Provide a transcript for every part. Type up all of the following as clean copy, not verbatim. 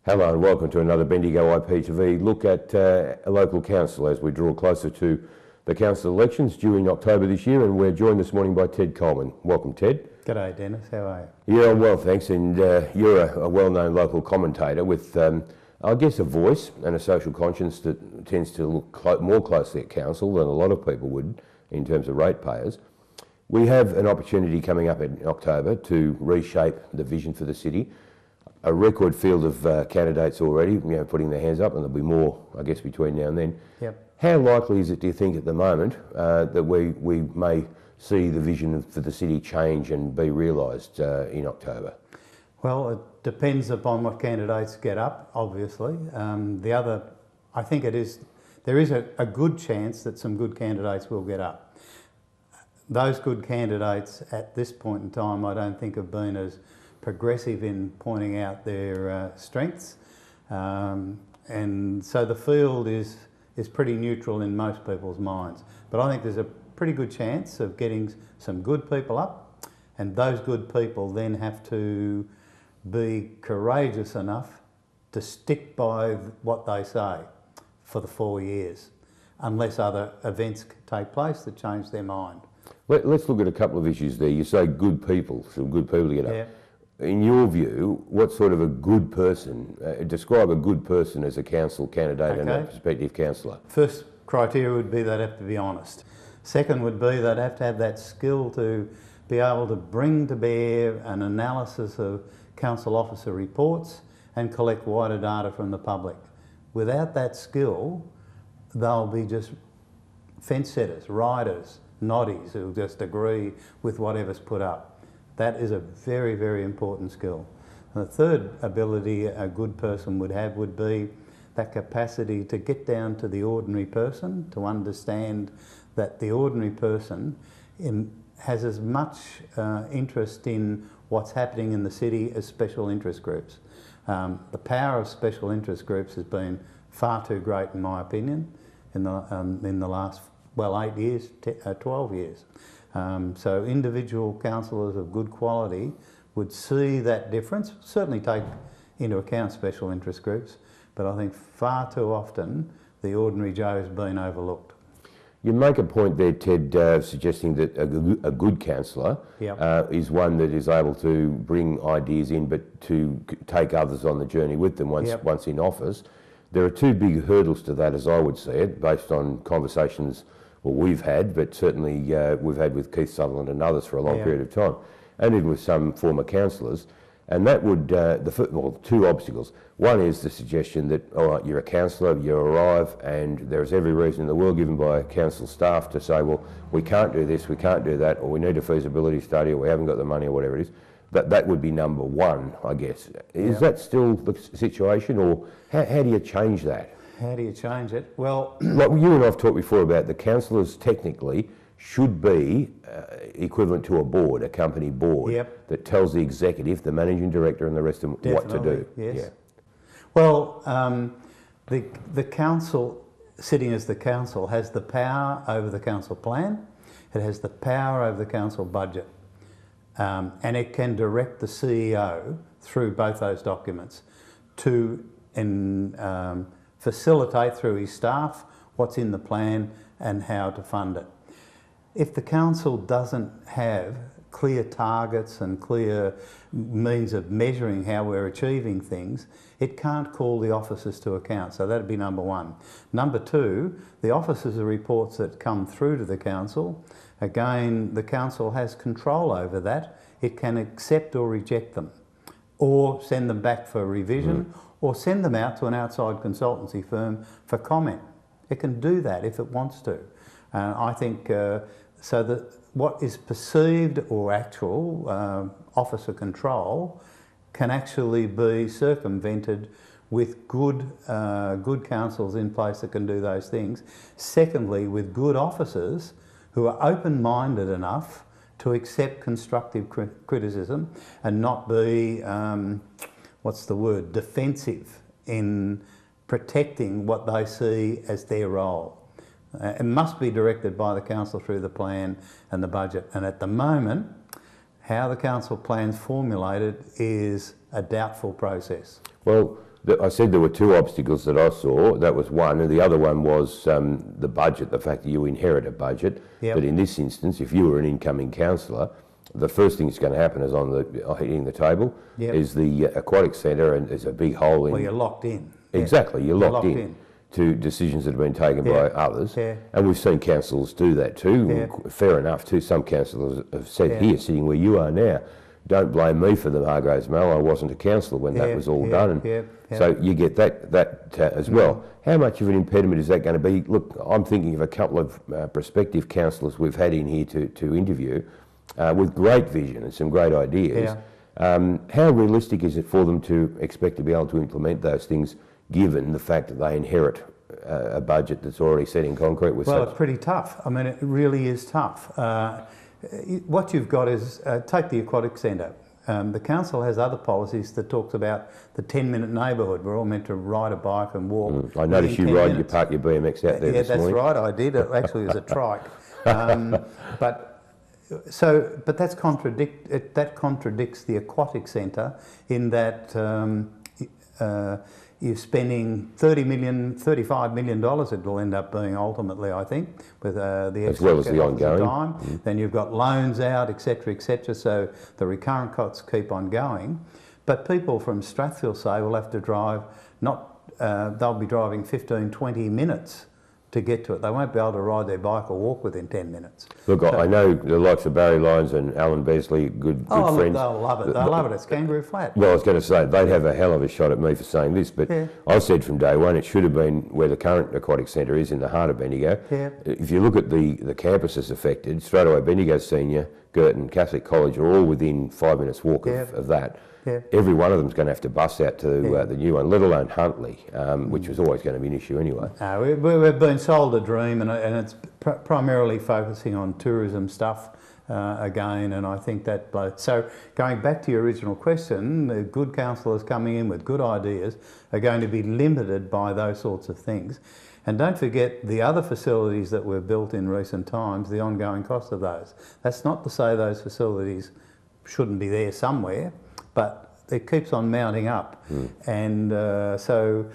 Hello and welcome to another Bendigo IPTV look at a local council as we draw closer to the council elections due in October this year, and we're joined this morning by Ted Coleman. Welcome, Ted. G'day Dennis, how are you? Yeah, I'm well, thanks, and you're a well-known local commentator with, I guess, a voice and a social conscience that tends to look more closely at council than a lot of people would in terms of ratepayers. We have an opportunity coming up in October to reshape the vision for the city. A record field of candidates already, putting their hands up, and there'll be more, I guess, between now and then. Yep. How likely is it, do you think, at the moment, that we may see the vision for the city change and be realised in October? Well, it depends upon what candidates get up, obviously. I think there is a good chance that some good candidates will get up. Those good candidates at this point in time, I don't think have been as progressive in pointing out their strengths, and so the field is pretty neutral in most people's minds. But I think there's a pretty good chance of getting some good people up, and those good people then have to be courageous enough to stick by what they say for the 4 years, unless other events take place that change their mind. Let's look at a couple of issues there. You say good people, some good people to get up. Yeah. In your view, what sort of a good person, describe a good person as a council candidate and a prospective councillor? First criteria would be they'd have to be honest. Second would be they'd have to have that skill to be able to bring to bear an analysis of council officer reports and collect wider data from the public. Without that skill, they'll be just fence setters, riders, noddies who'll just agree with whatever's put up. That is a very, very important skill. And the third ability a good person would have would be that capacity to get down to the ordinary person, to understand that the ordinary person has as much interest in what's happening in the city as special interest groups. The power of special interest groups has been far too great, in my opinion, in the last 8 years, 12 years. So individual councillors of good quality would see that difference, certainly take into account special interest groups, but I think far too often the ordinary Joe has been overlooked. You make a point there, Ted, suggesting that a good councillor is one that is able to bring ideas in but to take others on the journey with them once in office. There are two big hurdles to that, as I would see it, based on conversations we've had, but certainly we've had with Keith Sutherland and others for a long period of time, and even with some former councillors. And that would, two obstacles. One is the suggestion that, all right, you're a councillor, you arrive, and there's every reason in the world given by council staff to say, well, we can't do this, we can't do that, or we need a feasibility study, or we haven't got the money, or whatever it is. That would be number one, I guess. Is that still the situation, or how do you change that? How do you change it? Well, like you and I've talked before about the councillors technically should be equivalent to a board, a company board, that tells the executive, the managing director and the rest of them what to do. Yes. Yeah. Well, the council, sitting as the council, has the power over the council plan, it has the power over the council budget, and it can direct the CEO through both those documents to facilitate through his staff what's in the plan and how to fund it. If the council doesn't have clear targets and clear means of measuring how we're achieving things, it can't call the officers to account. So that'd be number one. Number two, the officers' reports that come through to the council, again, the council has control over that. It can accept or reject them, or send them back for revision, or send them out to an outside consultancy firm for comment. It can do that if it wants to. I think so that what is perceived or actual officer control can actually be circumvented with good councils in place that can do those things. Secondly, with good officers who are open-minded enough to accept constructive criticism and not be defensive in protecting what they see as their role. It must be directed by the council through the plan and the budget. And at the moment, how the council plan's formulated is a doubtful process. Well, I said there were two obstacles that I saw. That was one, and the other one was the budget, the fact that you inherit a budget. Yep. But in this instance, if you were an incoming councillor, the first thing that's going to happen is hitting the table is the aquatic centre, and there's a big hole in. Well, you're locked in. Exactly, you're locked in to decisions that have been taken by others. Yeah. And we've seen councils do that too. Yeah. Fair enough too. Some councillors have said here, sitting where you are now, don't blame me for the Hargraves Mill. I wasn't a councillor when that was all done. And so you get that as well. How much of an impediment is that going to be? Look, I'm thinking of a couple of prospective councillors we've had in here to interview with great vision and some great ideas. How realistic is it for them to expect to be able to implement those things, given the fact that they inherit a budget that's already set in concrete with Well, it's pretty tough. I mean, it really is tough. What you've got is, take the aquatic centre. The council has other policies that talks about the 10-minute neighbourhood. We're all meant to ride a bike and walk. I noticed you park your BMX out there this morning. Yeah, that's right, I did. It actually was a trike. But that contradicts the aquatic centre in that you're spending $35 million it will end up being ultimately, I think, with the as well as the ongoing time. Then you've got loans out, etc., so the recurrent costs keep on going. But people from Strathfield, say, will have to drive, they'll be driving 15, 20 minutes to get to it. They won't be able to ride their bike or walk within 10 minutes. Look, so, I know the likes of Barry Lyons and Alan Beasley, good friends. Look, they'll love it. They'll love it. It's Kangaroo Flat. Well, I was going to say, they'd have a hell of a shot at me for saying this, but I said from day one it should have been where the current aquatic centre is, in the heart of Bendigo. If you look at the campuses affected, straight away Bendigo Senior, Girton, Catholic College are all within 5 minutes walk of that. Every one of them's going to have to bus out to the new one, let alone Huntley, which was always going to be an issue anyway. We've been sold a dream, and it's primarily focusing on tourism stuff again, and I think that... So going back to your original question, the good councillors coming in with good ideas are going to be limited by those sorts of things. And don't forget the other facilities that were built in recent times, the ongoing cost of those. That's not to say those facilities shouldn't be there somewhere, but it keeps on mounting up. And so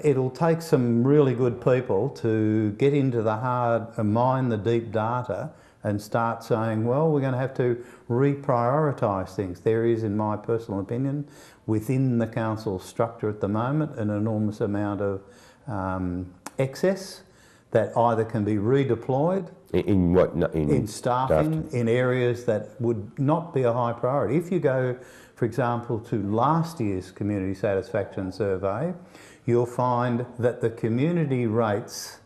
it'll take some really good people to get into the hard, mine the deep data and start saying, well, we're going to have to reprioritise things. There is, in my personal opinion, within the council structure at the moment, an enormous amount of excess that either can be redeployed in what? In staffing, in areas that would not be a high priority. If you go, for example, to last year's community satisfaction survey, you'll find that the community rates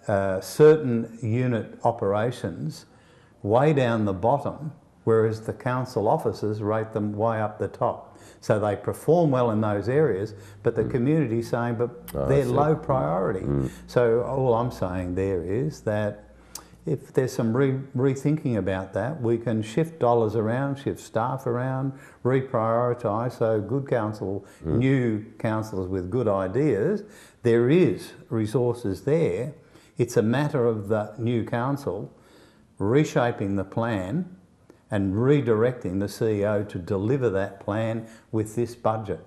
certain unit operations way down the bottom, whereas the council officers rate them way up the top. So they perform well in those areas, but the community's saying, but they're low priority. So all I'm saying there is that if there's some rethinking about that, we can shift dollars around, shift staff around, reprioritise. So good council, new councillors with good ideas, there is resources there. It's a matter of the new council reshaping the plan and redirecting the CEO to deliver that plan with this budget.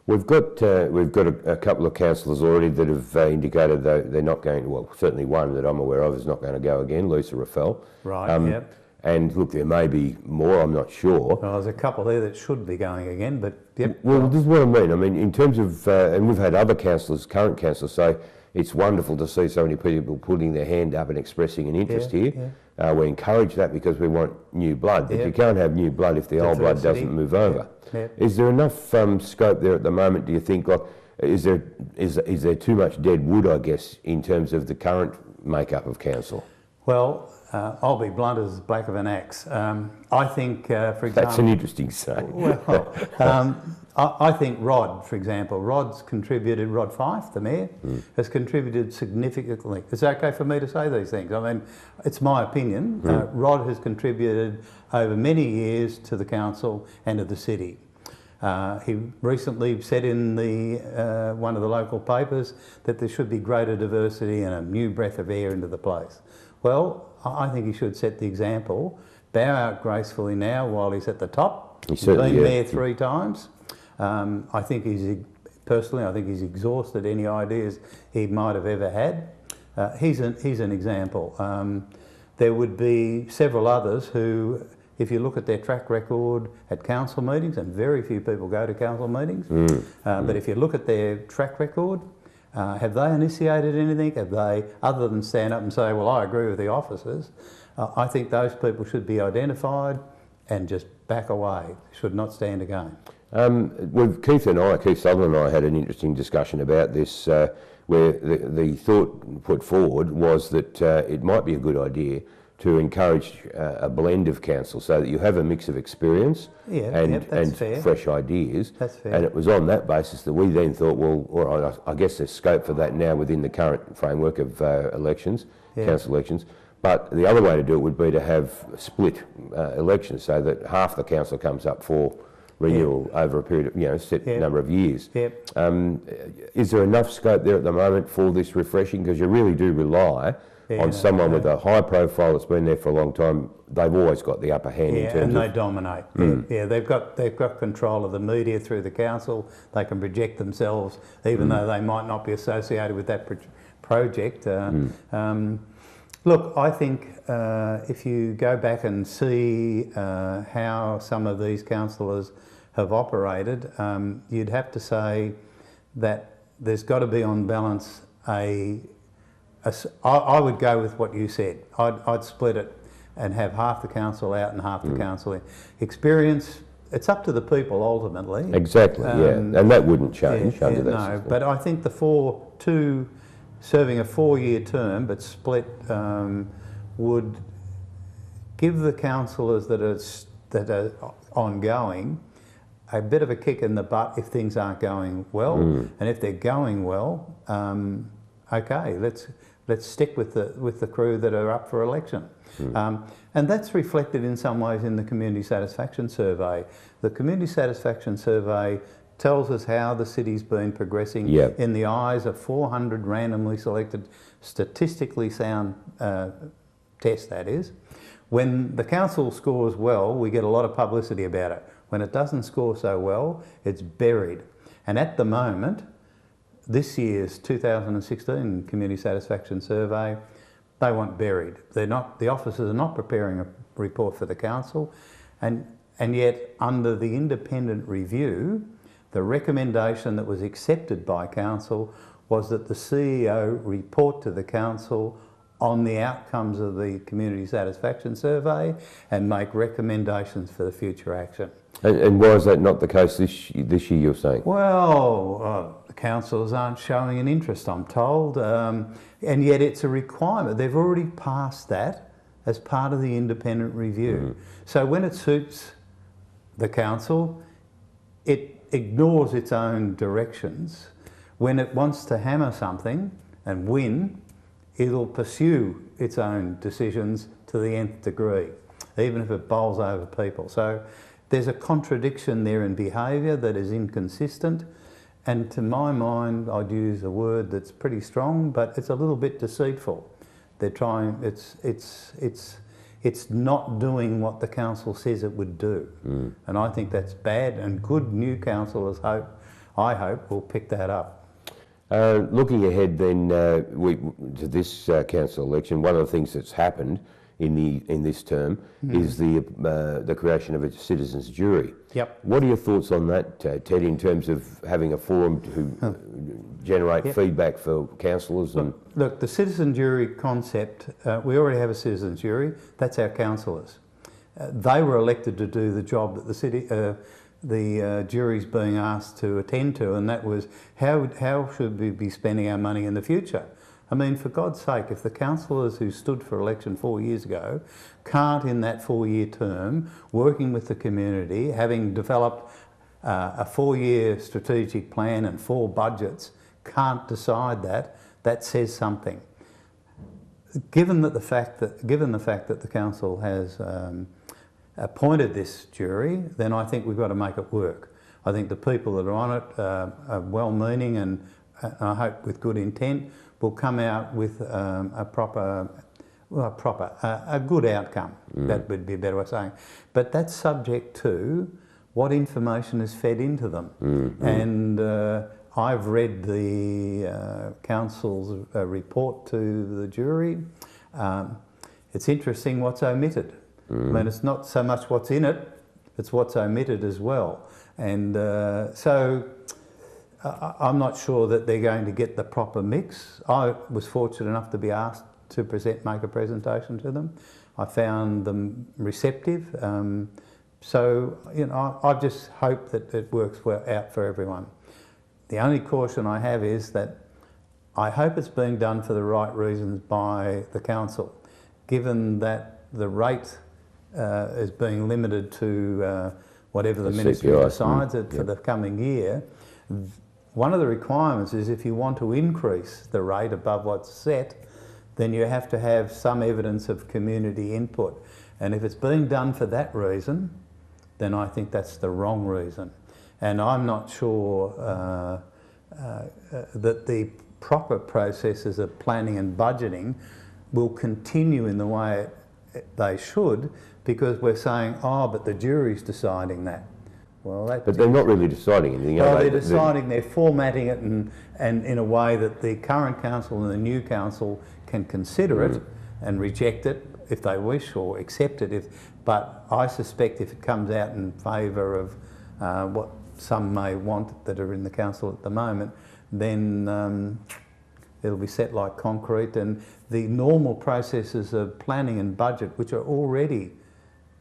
We've got a couple of councillors already that have indicated that they're not going to, well, certainly one that I'm aware of is not going to go again, Lisa Raffel. Right, And look, there may be more, I'm not sure. Well, there's a couple there that should be going again, but Well, this is what I mean. I mean, in terms of, and we've had other councillors, current councillors say, it's wonderful to see so many people putting their hand up and expressing an interest here. We encourage that because we want new blood, but you can't have new blood if the old blood doesn't move over. Is there enough scope there at the moment, do you think? Like, is there too much dead wood, I guess, in terms of the current makeup of council? Well, I'll be blunt as the back of an axe. I think, for example... That's an interesting saying. Well, I think Rod, for example, Rod Fife, the Mayor, has contributed significantly. It's okay for me to say these things. I mean, it's my opinion. Rod has contributed over many years to the council and to the city. He recently said in the one of the local papers that there should be greater diversity and a new breath of air into the place. Well, I think he should set the example, bow out gracefully now while he's at the top. He's been there 3 times. I think he's personally, I think he's exhausted any ideas he might have ever had. He's an example. There would be several others who, if you look at their track record at council meetings, and very few people go to council meetings, but if you look at their track record, have they initiated anything? Have they, other than stand up and say, well, I agree with the officers, I think those people should be identified and just back away, should not stand again. Keith Sutherland and I had an interesting discussion about this, where the thought put forward was that it might be a good idea to encourage a blend of council so that you have a mix of experience and fresh ideas. That's fair. And it was on that basis that we then thought, well, all right, I guess there's scope for that now within the current framework of elections, council elections. But the other way to do it would be to have split elections so that half the council comes up for renewal over a period of, set number of years. Is there enough scope there at the moment for this refreshing? Because you really do rely on someone with a high profile that's been there for a long time. They've always got the upper hand in terms and of... they dominate. They've got control of the media through the council. They can project themselves, even though they might not be associated with that project. Look, I think if you go back and see how some of these councillors have operated, you'd have to say that there's got to be on balance I would go with what you said. I'd split it and have half the council out and half the council in. Experience, it's up to the people ultimately. Exactly, and that wouldn't change under that system. But I think serving a 4-year term but split would give the councillors that are ongoing a bit of a kick in the butt if things aren't going well, and if they're going well, okay, let's stick with the crew that are up for election. And that's reflected in some ways in the Community Satisfaction Survey. The Community Satisfaction Survey tells us how the city's been progressing in the eyes of 400 randomly selected, statistically sound tests, that is. When the council scores well, we get a lot of publicity about it. When it doesn't score so well, it's buried. And at the moment, this year's 2016 Community Satisfaction Survey, they want buried. The officers are not preparing a report for the council, and yet under the independent review, the recommendation that was accepted by council was that the CEO report to the council on the outcomes of the Community Satisfaction Survey and make recommendations for the future action. And why is that not the case this year, you're saying? Well, the councillors aren't showing an interest, I'm told, and yet it's a requirement. They've already passed that as part of the independent review. So when it suits the council, it ignores its own directions. When it wants to hammer something and win, it'll pursue its own decisions to the nth degree, even if it bowls over people. So there's a contradiction there in behaviour that is inconsistent, and to my mind, I'd use a word that's pretty strong, but it's a little bit deceitful. They're trying, it's not doing what the council says it would do. And I think that's bad, and good new councillors I hope will pick that up. Looking ahead then to this council election, one of the things that's happened in this term is the creation of a citizens' jury. What are your thoughts on that, Ted, in terms of having a forum to generate feedback for councillors? Look, the citizen jury concept, we already have a citizens' jury. That's our councillors. They were elected to do the job that the jury's being asked to attend to, and that was how should we be spending our money in the future? I mean, for God's sake, if the councillors who stood for election 4 years ago can't, in that 4-year term, working with the community, having developed a 4-year strategic plan and 4 budgets, can't decide that says something. Given the fact that the council has appointed this jury, then I think we've got to make it work. I think the people that are on it are well-meaning and I hope with good intent will come out with a good outcome. That would be a better way of saying. But that's subject to what information is fed into them. And I've read the council's report to the jury. It's interesting what's omitted. I mean, it's not so much what's in it, it's what's omitted as well. And so I'm not sure that they're going to get the proper mix. I was fortunate enough to be asked to make a presentation to them. I found them receptive. So, you know, I just hope that it works well out for everyone. The only caution I have is that I hope it's being done for the right reasons by the council, given that the rate is being limited to whatever the ministry CPI. decides for the coming year. One of the requirements is if you want to increase the rate above what's set, then you have to have some evidence of community input. And if it's being done for that reason, then I think that's the wrong reason. And I'm not sure that the proper processes of planning and budgeting will continue in the way they should, because we're saying, oh, but the jury's deciding that. Well, but they're not really deciding anything. Well, they're deciding, they're formatting it and in a way that the current council and the new council can consider it and reject it if they wish, or accept it but I suspect if it comes out in favour of what some may want that are in the council at the moment, then it'll be set like concrete, and the normal processes of planning and budget, which are already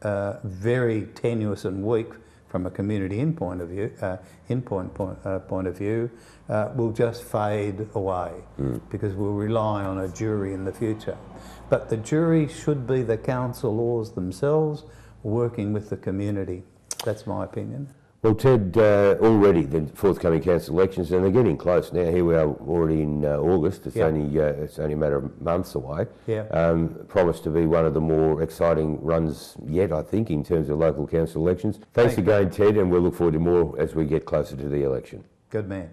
very tenuous and weak from a community point of view, will just fade away because we'll rely on a jury in the future. But the jury should be the councillors themselves working with the community. That's my opinion. Well, Ted, already the forthcoming council elections, and they're getting close now. Here we are already in August. It's only a matter of months away. Promise to be one of the more exciting runs yet, I think, in terms of local council elections. Thanks again, Ted, and we'll look forward to more as we get closer to the election. Good man.